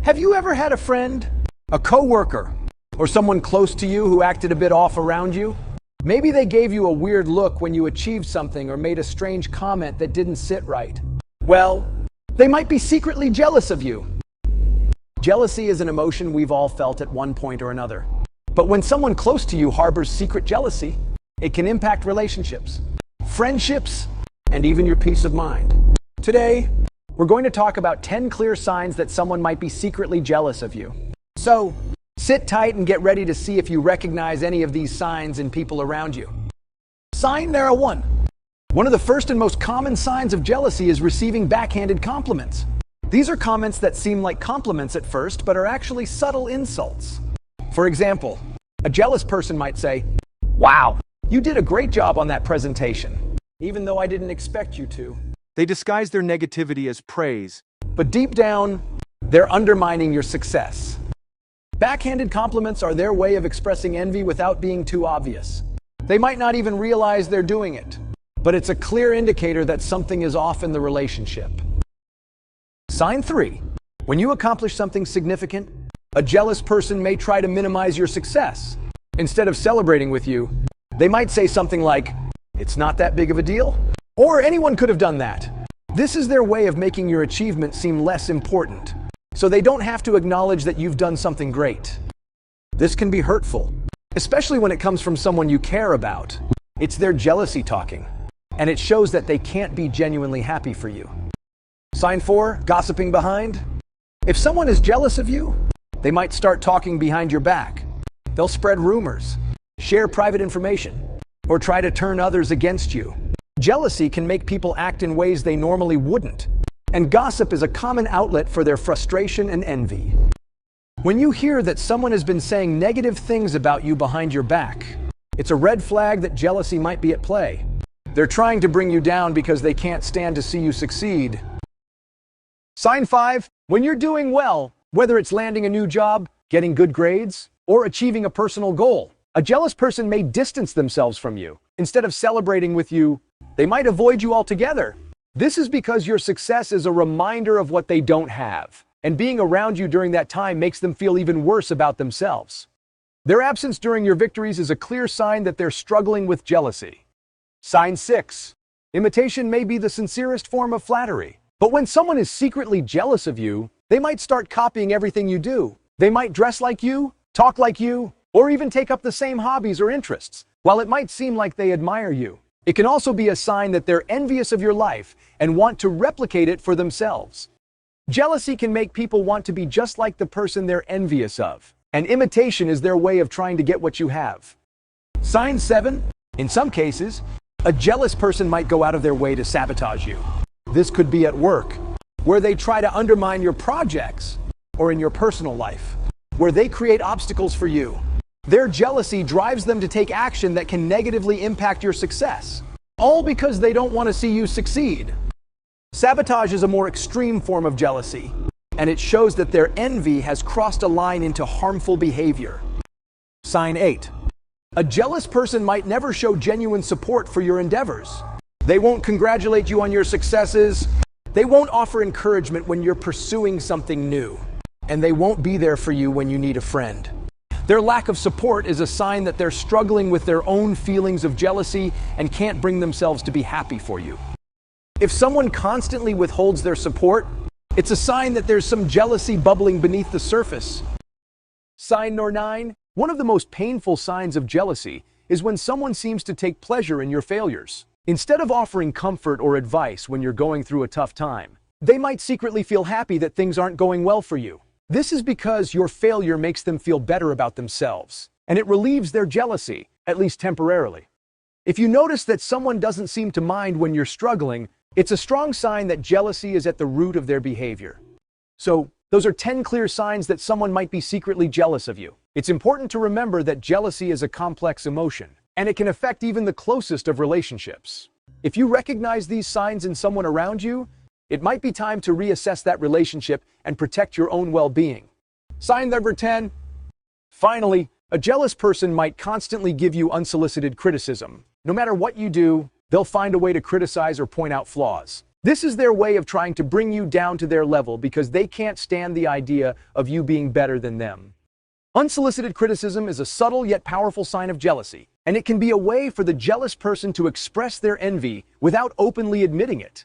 Have you ever had a friend, a coworker, or someone close to you who acted a bit off around you? Maybe they gave you a weird look when you achieved something or made a strange comment that didn't sit right. Well, they might be secretly jealous of you. Jealousy is an emotion we've all felt at one point or another. But when someone close to you harbors secret jealousy, it can impact relationships, friendships, and even your peace of mind. Today, we're going to talk about 10 clear signs that someone might be secretly jealous of you. So, sit tight and get ready to see if you recognize any of these signs in people around you. Sign number 1. One of the first and most common signs of jealousy is receiving backhanded compliments. These are comments that seem like compliments at first, but are actually subtle insults. For example, a jealous person might say, "Wow, you did a great job on that presentation, even though I didn't expect you to." They disguise their negativity as praise. But deep down, they're undermining your success. Backhanded compliments are their way of expressing envy without being too obvious. They might not even realize they're doing it, but it's a clear indicator that something is off in the relationship. Sign 3. When you accomplish something significant, a jealous person may try to minimize your success. Instead of celebrating with you, they might say something like, "It's not that big of a deal," or "Anyone could have done that." This is their way of making your achievement seem less important, so they don't have to acknowledge that you've done something great. This can be hurtful, especially when it comes from someone you care about. It's their jealousy talking, and it shows that they can't be genuinely happy for you. Sign 4, gossiping behind. If someone is jealous of you, they might start talking behind your back. They'll spread rumors, share private information, or try to turn others against you. Jealousy can make people act in ways they normally wouldn't, and gossip is a common outlet for their frustration and envy. When you hear that someone has been saying negative things about you behind your back, it's a red flag that jealousy might be at play. They're trying to bring you down because they can't stand to see you succeed. Sign 5. When you're doing well, whether it's landing a new job, getting good grades, or achieving a personal goal, a jealous person may distance themselves from you. Instead of celebrating with you, they might avoid you altogether. This is because your success is a reminder of what they don't have, and being around you during that time makes them feel even worse about themselves. Their absence during your victories is a clear sign that they're struggling with jealousy. Sign 6. Imitation may be the sincerest form of flattery. But when someone is secretly jealous of you, they might start copying everything you do. They might dress like you, talk like you, or even take up the same hobbies or interests. While it might seem like they admire you, it can also be a sign that they're envious of your life and want to replicate it for themselves. Jealousy can make people want to be just like the person they're envious of, and imitation is their way of trying to get what you have. Sign 7. In some cases, a jealous person might go out of their way to sabotage you. This could be at work, where they try to undermine your projects, or in your personal life, where they create obstacles for you. Their jealousy drives them to take action that can negatively impact your success, all because they don't want to see you succeed. Sabotage is a more extreme form of jealousy, and it shows that their envy has crossed a line into harmful behavior. Sign 8. A jealous person might never show genuine support for your endeavors. They won't congratulate you on your successes. They won't offer encouragement when you're pursuing something new. And they won't be there for you when you need a friend. Their lack of support is a sign that they're struggling with their own feelings of jealousy and can't bring themselves to be happy for you. If someone constantly withholds their support, it's a sign that there's some jealousy bubbling beneath the surface. Sign number 9. One of the most painful signs of jealousy is when someone seems to take pleasure in your failures. Instead of offering comfort or advice when you're going through a tough time, they might secretly feel happy that things aren't going well for you. This is because your failure makes them feel better about themselves, and it relieves their jealousy, at least temporarily. If you notice that someone doesn't seem to mind when you're struggling, it's a strong sign that jealousy is at the root of their behavior. So, those are 10 clear signs that someone might be secretly jealous of you. It's important to remember that jealousy is a complex emotion, and it can affect even the closest of relationships. If you recognize these signs in someone around you, it might be time to reassess that relationship and protect your own well-being. Sign number 10. Finally, a jealous person might constantly give you unsolicited criticism. No matter what you do, they'll find a way to criticize or point out flaws. This is their way of trying to bring you down to their level because they can't stand the idea of you being better than them. Unsolicited criticism is a subtle yet powerful sign of jealousy, and it can be a way for the jealous person to express their envy without openly admitting it.